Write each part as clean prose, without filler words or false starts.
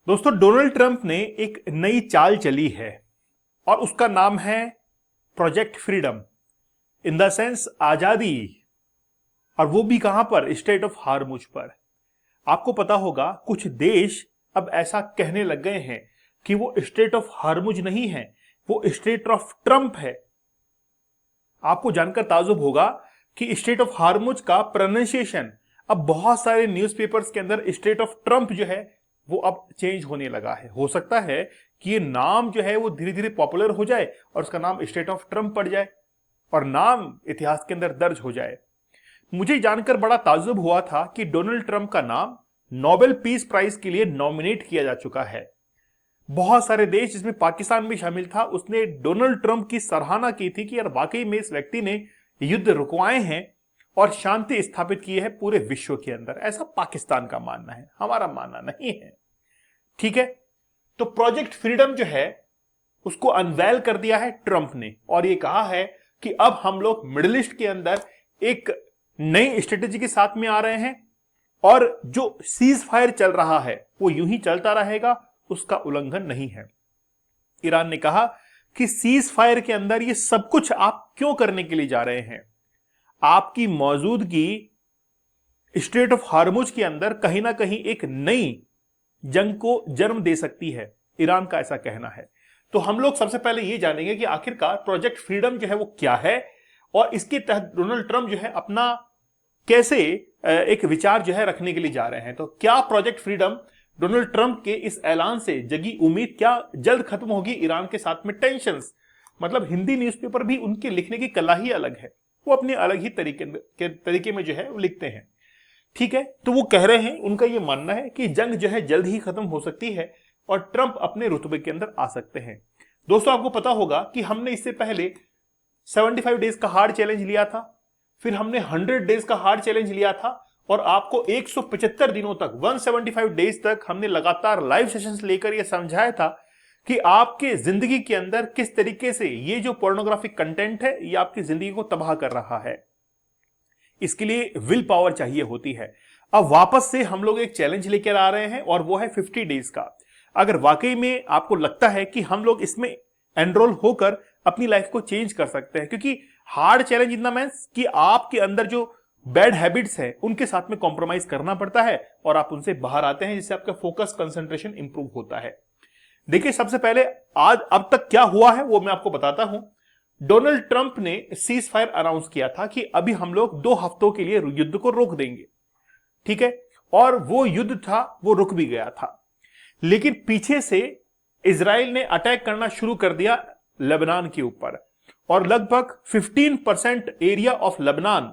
दोस्तों, Donald Trump ने एक नई चाल चली है और उसका नाम है project freedom. In the sense आजादी, और वो भी कहां पर? स्टेट ऑफ हार्मुज पर। आपको पता होगा कुछ देश अब ऐसा कहने लग गए हैं कि वो स्टेट ऑफ हार्मुज नहीं है, वो स्टेट ऑफ ट्रंप है। आपको जानकर ताजुब होगा कि स्टेट ऑफ हार्मुज का प्रोनाउंसिएशन अब बहुत सारे न्यूज़पेपर्स के अंदर स्टेट ऑफ ट्रंप जो है वो अब चेंज होने लगा है। हो सकता है कि ये नाम जो है वो धीरे धीरे पॉपुलर हो जाए और उसका नाम स्टेट ऑफ ट्रंप पड़ जाए और नाम इतिहास के अंदर दर्ज हो जाए। मुझे जानकर बड़ा ताज्जुब हुआ था कि डोनाल्ड ट्रंप का नाम नोबेल पीस प्राइज के लिए नॉमिनेट किया जा चुका है। बहुत सारे देश, जिसमें पाकिस्तान भी शामिल था, उसने डोनाल्ड ट्रंप की सराहना की थी कि यार वाकई में इस व्यक्ति ने युद्ध रुकवाए हैं और शांति स्थापित की है पूरे विश्व के अंदर। ऐसा पाकिस्तान का मानना है, हमारा मानना नहीं है। ठीक है, तो प्रोजेक्ट फ्रीडम जो है उसको अनवेल कर दिया है ट्रंप ने और ये कहा है कि अब हम लोग मिडिल ईस्ट के अंदर एक नई स्ट्रेटेजी के साथ में आ रहे हैं और जो सीज फायर चल रहा है वो यूं ही चलता रहेगा, उसका उल्लंघन नहीं है। ईरान ने कहा कि सीज फायर के अंदर ये सब कुछ आप क्यों करने के लिए जा रहे हैं? आपकी मौजूदगी स्ट्रेट ऑफ हार्मुज के अंदर कहीं ना कहीं एक नई जंग को जन्म दे सकती है, ईरान का ऐसा कहना है। तो हम लोग सबसे पहले ये जानेंगे कि आखिरकार प्रोजेक्ट फ्रीडम जो है वो क्या है और इसके तहत डोनाल्ड ट्रंप जो है अपना कैसे एक विचार जो है रखने के लिए जा रहे हैं। तो क्या प्रोजेक्ट फ्रीडम, डोनाल्ड ट्रंप के इस ऐलान से जगी उम्मीद क्या जल्द खत्म होगी ईरान के साथ में टेंशंस? मतलब हिंदी न्यूज़पेपर भी उनके लिखने की कला ही अलग है, वो अपने अलग ही तरीके में जो है वो लिखते हैं। ठीक है, तो वो कह रहे हैं, उनका ये मानना है कि जंग जो है जल्द ही खत्म हो सकती है और ट्रंप अपने रुतबे के अंदर आ सकते हैं। दोस्तों, आपको पता होगा कि हमने इससे पहले 75 डेज का हार्ड चैलेंज लिया था, फिर हमने 100 डेज का हार्ड चैलेंज लिया था और आपको 175 दिनों तक 175 डेज तक हमने लगातार लाइव सेशंस लेकर यह समझाया था कि आपके जिंदगी के अंदर किस तरीके से ये जो पोर्नोग्राफिक कंटेंट है ये आपकी जिंदगी को तबाह कर रहा है। इसके लिए विल पावर चाहिए होती है। अब वापस से हम लोग एक चैलेंज लेकर आ रहे हैं और वो है 50 डेज का। अगर वाकई में आपको लगता है कि हम लोग इसमें एनरोल होकर अपनी लाइफ को चेंज कर सकते हैं, क्योंकि hard challenge in the means कि आपके अंदर जो बैड हैबिट्स है उनके साथ में कॉम्प्रोमाइज करना पड़ता है और आप उनसे बाहर आते हैं, जिससे आपका फोकस, कंसंट्रेशन इंप्रूव होता है। देखिए, सबसे पहले आज अब तक क्या हुआ है वो मैं आपको बताता हूं। डोनाल्ड ट्रंप ने सीज फायर अनाउंस किया था कि अभी हम लोग 2 हफ्तों के लिए युद्ध को रोक देंगे। ठीक है, और वो युद्ध था वो रुक भी गया था, लेकिन पीछे से इजराइल ने अटैक करना शुरू कर दिया लेबनान के ऊपर और लगभग 15% एरिया ऑफ लेबनान,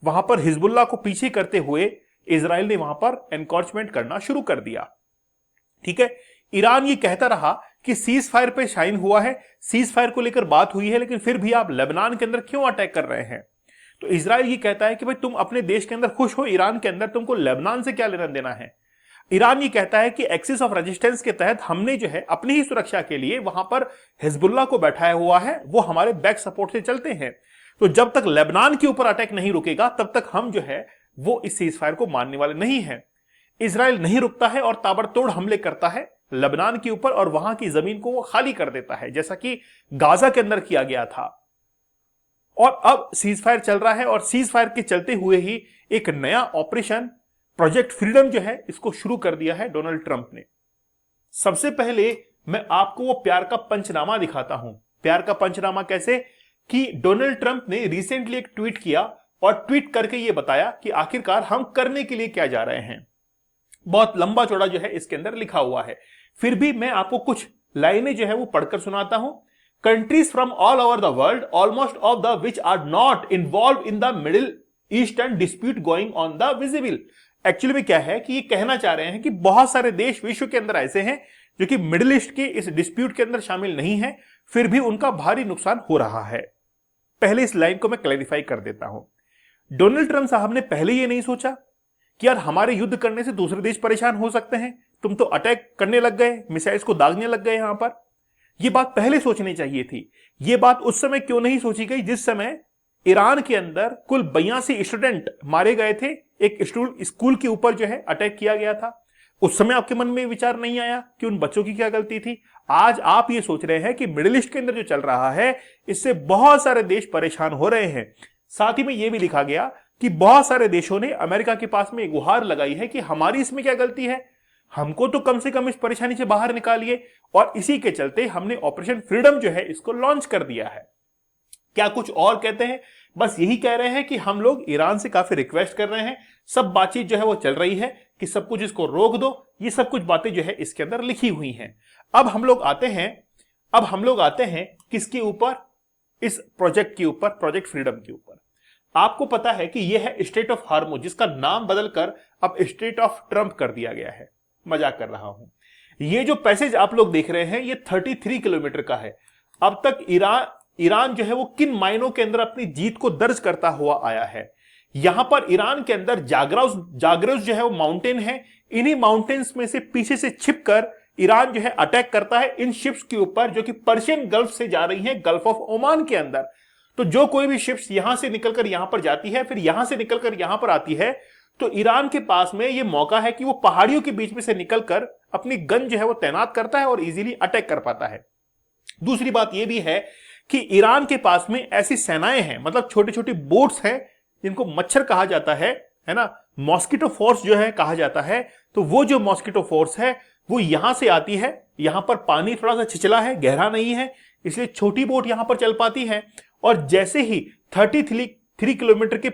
वहां पर हिजबुल्लाह को पीछे करते हुए इजराइल ने वहां पर एनक्रोचमेंट करना शुरू कर दिया। ठीक है, ईरान ये कहता रहा कि सीज फायर पे साइन हुआ है, सीज फायर को लेकर बात हुई है, लेकिन फिर भी आप लेबनान के अंदर क्यों अटैक कर रहे हैं? तो इजराइल ये कहता है कि भाई तुम अपने देश के अंदर खुश हो, ईरान के अंदर तुमको लेबनान से क्या लेना देना है। ईरान ये कहता है कि एक्सिस ऑफ रेजिस्टेंस के तहत हमने जो है अपनी ही सुरक्षा के लिए वहां पर हिजबुल्लाह को बैठाया हुआ है, वो हमारे बैक सपोर्ट से चलते हैं। तो जब तक लेबनान के ऊपर अटैक नहीं रुकेगा तब तक हम जो है वो इस सीज फायर को मानने वाले नहीं है। इजराइल नहीं रुकता है और ताबड़तोड़ हमले करता है लेबनान के ऊपर और वहां की जमीन को वो खाली कर देता है, जैसा कि गाजा के अंदर किया गया था। और अब सीज फायर चल रहा है और सीज फायर के चलते हुए ही एक नया ऑपरेशन प्रोजेक्ट फ्रीडम जो है इसको शुरू कर दिया है डोनाल्ड ट्रंप ने। सबसे पहले मैं आपको वो प्यार का पंचनामा दिखाता हूं। प्यार का पंचनामा कैसे? कि डोनाल्ड ट्रंप ने रिसेंटली एक ट्वीट किया और ट्वीट करके ये बताया कि आखिरकार हम करने के लिए क्या जा रहे हैं। बहुत लंबा चौड़ा जो है इसके अंदर लिखा हुआ है, फिर भी मैं आपको कुछ लाइनें जो है वो पढ़कर सुनाता हूं। Countries from all over the world, almost of the which are not involve in the middle eastern dispute going on the visible. Actually में क्या है कि ये कहना चाह रहे हैं कि बहुत सारे देश विश्व के अंदर ऐसे हैं जो कि मिडिल ईस्ट के इस डिस्प्यूट के अंदर शामिल नहीं है, फिर भी उनका भारी नुकसान हो रहा है। पहले इस लाइन को मैं क्लैरिफाई कर देता हूं। डोनाल्ड ट्रंप साहब ने पहले ये नहीं सोचा कि यार हमारे युद्ध करने से दूसरे देश परेशान हो सकते हैं, तुम तो अटैक करने लग गए, मिसाइल्स को दागने लग गए यहां पर। यह बात पहले सोचनी चाहिए थी। यह बात उस समय क्यों नहीं सोची गई जिस समय ईरान के अंदर कुल 82 स्टूडेंट मारे गए थे, एक स्कूल के ऊपर जो है अटैक किया गया था। उस समय आपके मन में विचार नहीं आया कि उन बच्चों की क्या गलती थी? आज आप ये सोच रहे हैं कि मिडिल ईस्ट के अंदर जो चल रहा है इससे बहुत सारे देश परेशान हो रहे हैं। साथ ही में यह भी लिखा गया कि बहुत सारे देशों ने अमेरिका के पास में एक गुहार लगाई है कि हमारी इसमें क्या गलती है, हमको तो कम से कम इस परेशानी से बाहर निकालिए। और इसी के चलते हमने ऑपरेशन फ्रीडम जो है इसको लॉन्च कर दिया है। क्या कुछ और कहते हैं? बस यही कह रहे हैं कि हम लोग ईरान से काफी रिक्वेस्ट कर रहे हैं, सब बातचीत जो है वो चल रही है कि सब कुछ इसको रोक दो। ये सब कुछ बातें जो है इसके अंदर लिखी हुई हैं। अब हम लोग आते हैं किसके ऊपर? इस प्रोजेक्ट के ऊपर, प्रोजेक्ट फ्रीडम के ऊपर। आपको पता है कि यह है स्टेट ऑफ हार्मुज, जिसका नाम बदलकर अब स्टेट ऑफ ट्रंप कर दिया गया है। मजाक कर रहा हूं। ये जो पैसेज आप लोग देख रहे हैं ये 33 किलोमीटर का है। अब तक ईरान जो है वो किन मायनों के अंदर अपनी जीत को दर्ज करता हुआ आया है। यहां पर ईरान के अंदर जागरोस जो है वो माउंटेन है। इन्हीं माउंटेन्स में से पीछे से छिपकर ईरान जो है अटैक करता है इन शिप्स के ऊपर जो कि पर्शियन गल्फ से जा रही हैं गल्फ ऑफ ओमान के अंदर। तो जो कोई भी शिप्स यहां से निकलकर यहां पर जाती है, फिर यहां से निकलकर यहां पर आती है, तो ईरान के पास में यह मौका है कि वो पहाड़ियों के बीच में से निकलकर अपनी गन जो है वो तैनात करता है और इजीली अटैक कर पाता है। दूसरी बात यह भी है कि ईरान के पास में ऐसी सेनाएं हैं, मतलब छोटी छोटी बोट्स हैं जिनको मच्छर कहा जाता है ना, मॉस्किटो फोर्स जो है कहा जाता है। तो वो जो मॉस्किटो फोर्स है वो यहां से आती है। यहां पर पानी थोड़ा सा छिछला है, गहरा नहीं है, इसलिए छोटी बोट यहां पर चल पाती है। और जैसे ही 33 किलोमीटर के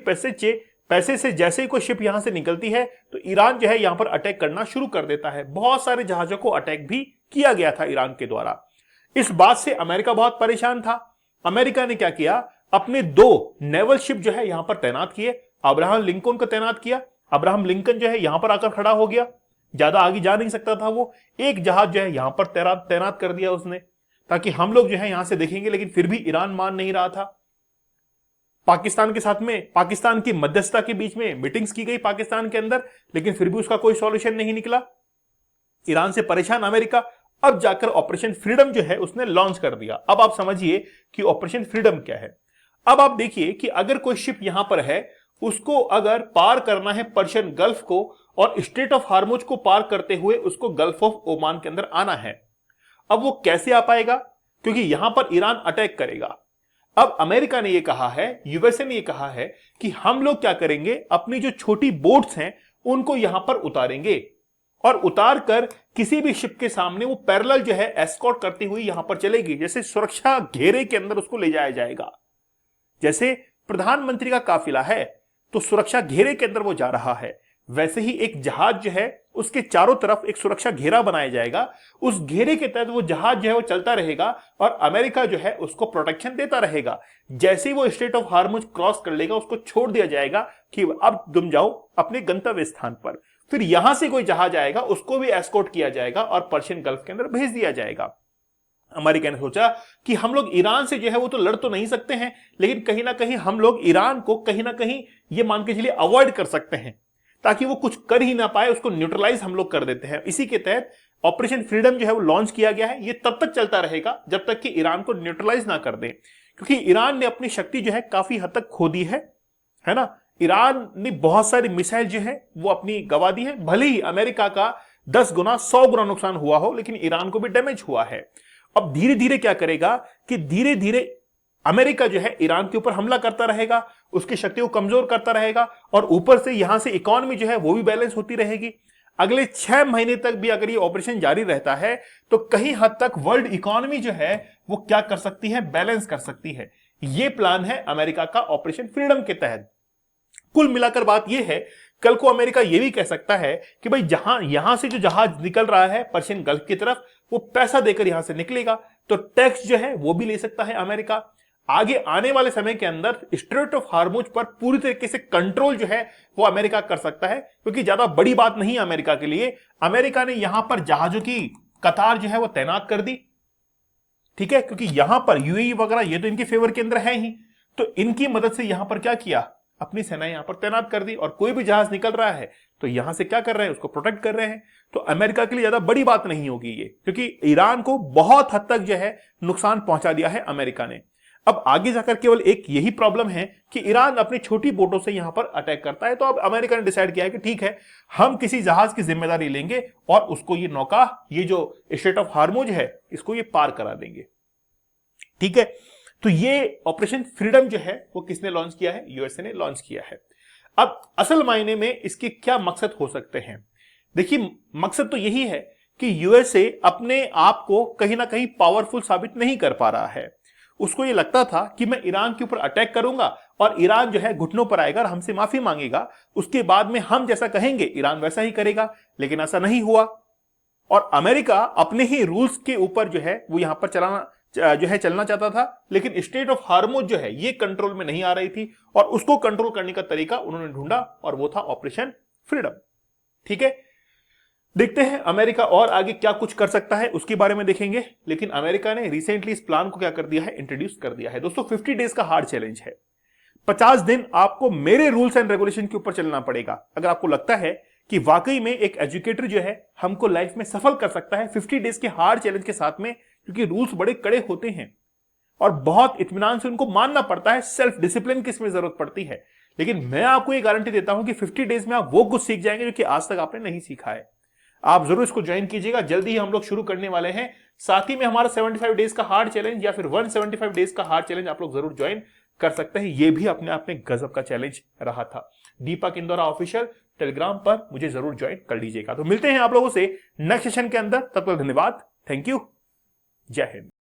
पैसे से जैसे ही कोई शिप यहां से निकलती है तो ईरान जो है यहां पर अटैक करना शुरू कर देता है। बहुत सारे जहाजों को अटैक भी किया गया था ईरान के द्वारा। इस बात से अमेरिका बहुत परेशान था। अमेरिका ने क्या किया, अपने 2 नेवल शिप जो है यहां पर तैनात किए। अब्राहम लिंकन को तैनात किया। अब्राहम लिंकन जो है यहां पर आकर खड़ा हो गया, ज्यादा आगे जा नहीं सकता था वो। एक जहाज जो है यहां पर तैनात कर दिया उसने, ताकि हम लोग जो है यहां से देखेंगे, लेकिन फिर भी ईरान मान नहीं रहा था। पाकिस्तान के साथ में, पाकिस्तान की मध्यस्थता के बीच में मीटिंग्स की गई पाकिस्तान के अंदर, लेकिन फिर भी उसका कोई सॉल्यूशन नहीं निकला। ईरान से परेशान अमेरिका अब जाकर ऑपरेशन फ्रीडम जो है उसने लॉन्च कर दिया। अब आप समझिए कि ऑपरेशन फ्रीडम क्या है। अब आप देखिए कि अगर कोई शिप यहां पर है, उसको अगर पार करना है पर्शियन गल्फ को और स्ट्रेट ऑफ हार्मुज को पार करते हुए उसको गल्फ ऑफ ओमान के अंदर आना है। अब वो कैसे आ पाएगा? क्योंकि यहां पर ईरान अटैक करेगा। अब अमेरिका ने यह कहा है, यूएसए ने यह कहा है कि हम लोग क्या करेंगे, अपनी जो छोटी बोट्स हैं उनको यहां पर उतारेंगे और उतार कर किसी भी शिप के सामने वो पैरेलल जो है एस्कॉर्ट करती हुई यहां पर चलेगी। जैसे सुरक्षा घेरे के अंदर उसको ले जाया जाएगा। जैसे प्रधानमंत्री का काफिला है तो सुरक्षा घेरे के अंदर वो जा रहा है, वैसे ही एक जहाज जो है उसके चारों तरफ एक सुरक्षा घेरा बनाया जाएगा। उस घेरे के तहत वो जहाज जो है वो चलता रहेगा और अमेरिका जो है उसको प्रोटेक्शन देता रहेगा। जैसे ही वो स्ट्रेट ऑफ हार्मुज क्रॉस कर लेगा उसको छोड़ दिया जाएगा कि अब तुम जाओ अपने गंतव्य स्थान पर। फिर यहां से कोई जहाज आएगा उसको भी एस्कॉर्ट किया जाएगा और पर्शियन गल्फ के अंदर भेज दिया जाएगा। अमेरिका ने सोचा कि हम लोग ईरान से जो है वो तो लड़ तो नहीं सकते हैं, लेकिन कहीं ना कहीं हम लोग ईरान को कहीं ना कहीं ये मान के चलिए अवॉइड कर सकते हैं, ताकि वो कुछ कर ही ना पाए, उसको न्यूट्रलाइज हम लोग कर देते हैं। इसी के तहत ऑपरेशन फ्रीडम जो है वो लॉन्च किया गया है। ये तब तक चलता रहेगा जब तक कि ईरान को न्यूट्रलाइज ना कर दें, क्योंकि ईरान ने अपनी शक्ति जो है काफी हद तक खो दी है ना। ईरान ने बहुत सारी मिसाइल जो है वो अपनी गवा दी है। भले ही अमेरिका का 10 गुना 100 गुना नुकसान हुआ हो, लेकिन ईरान को भी डैमेज हुआ है। अब धीरे धीरे क्या करेगा कि धीरे धीरे अमेरिका जो है ईरान के ऊपर हमला करता रहेगा, उसकी शक्ति को कमजोर करता रहेगा और ऊपर से यहां से इकोनॉमी जो है वो भी बैलेंस होती रहेगी। अगले 6 महीने तक भी अगर ये ऑपरेशन जारी रहता है तो कहीं हद तक वर्ल्ड इकोनॉमी जो है वो क्या कर सकती है, बैलेंस कर सकती है। ये प्लान है अमेरिका का ऑपरेशन फ्रीडम के तहत। कुल मिलाकर बात यह है, कल को अमेरिका यह भी कह सकता है कि भाई यहां से जो जहाज निकल रहा है पर्शियन गल्फ की तरफ, वो पैसा देकर यहां से निकलेगा, तो टैक्स जो है वो भी ले सकता है अमेरिका। आगे आने वाले समय के अंदर स्ट्रेट ऑफ हार्मुज पर पूरी तरीके से कंट्रोल जो है वो अमेरिका कर सकता है, क्योंकि ज्यादा बड़ी बात नहीं है अमेरिका के लिए। अमेरिका ने यहां पर जहाजों की कतार जो है वो तैनात कर दी, ठीक है, क्योंकि यहां पर यूएई वगैरह ये तो इनके फेवर के अंदर है ही, तो इनकी मदद से यहां पर क्या किया, अपनी सेना यहां पर तैनात कर दी। और कोई भी जहाज निकल रहा है तो यहां से क्या कर रहे हैं, उसको प्रोटेक्ट कर रहे हैं। तो अमेरिका के लिए ज्यादा बड़ी बात नहीं होगी ये, क्योंकि ईरान को बहुत हद तक जो है नुकसान पहुंचा दिया है अमेरिका ने। अब आगे जाकर केवल एक यही प्रॉब्लम है कि ईरान अपनी छोटी बोटों से यहां पर अटैक करता है। तो अब अमेरिका ने डिसाइड किया है कि ठीक है, हम किसी जहाज की जिम्मेदारी लेंगे और उसको ये नौका, ये जो स्ट्रेट ऑफ हार्मुज है, इसको ये पार करा देंगे। ठीक है, तो ये ऑपरेशन फ्रीडम जो है वो किसने लॉन्च किया है? यूएसए ने लॉन्च किया है। अब असल मायने में इसके क्या मकसद हो सकते हैं? देखिए, मकसद तो यही है कि यूएसए अपने आप को कहीं ना कहीं पावरफुल साबित नहीं कर पा रहा है। उसको ये लगता था कि मैं ईरान के ऊपर अटैक करूंगा और ईरान जो है घुटनों पर आएगा और हमसे माफी मांगेगा, उसके बाद में हम जैसा कहेंगे ईरान वैसा ही करेगा। लेकिन ऐसा नहीं हुआ और अमेरिका अपने ही रूल्स के ऊपर जो है वो यहां पर चलना चाहता था। लेकिन स्ट्रेट ऑफ हार्मुज जो है ये कंट्रोल में नहीं आ रही थी और उसको कंट्रोल करने का तरीका उन्होंने ढूंढा और वो था ऑपरेशन फ्रीडम। ठीक है, देखते हैं अमेरिका और आगे क्या कुछ कर सकता है, उसके बारे में देखेंगे। लेकिन अमेरिका ने रिसेंटली इस प्लान को क्या कर दिया है? इंट्रोड्यूस कर दिया है। दोस्तों, 50 डेज का हार्ड चैलेंज है। 50 दिन आपको मेरे रूल्स एंड रेगुलेशन के ऊपर चलना पड़ेगा। अगर आपको लगता है कि वाकई में एक एजुकेटर जो है हमको लाइफ में सफल कर सकता है 50 डेज के हार्ड चैलेंज के साथ में, क्योंकि रूल्स बड़े कड़े होते हैं और बहुत इत्मीनान से उनको मानना पड़ता है, सेल्फ डिसिप्लिन की इसमें जरूरत पड़ती है। लेकिन मैं आपको ये गारंटी देता हूं कि 50 डेज में आप वो कुछ सीख जाएंगे जो कि आज तक आपने नहीं सीखा है। आप जरूर इसको ज्वाइन कीजिएगा, जल्दी ही हम लोग शुरू करने वाले हैं। साथ ही में हमारा 75 डेज का हार्ड चैलेंज या फिर 175 डेज का हार्ड चैलेंज आप लोग जरूर ज्वाइन कर सकते हैं। यह भी अपने आप में गजब का चैलेंज रहा था। दीपक इंदौरा ऑफिशियल टेलीग्राम पर मुझे जरूर ज्वाइन कर लीजिएगा। तो मिलते हैं आप लोगों से नेक्स्ट सेशन के अंदर, तब तक धन्यवाद, थैंक यू, जय हिंद।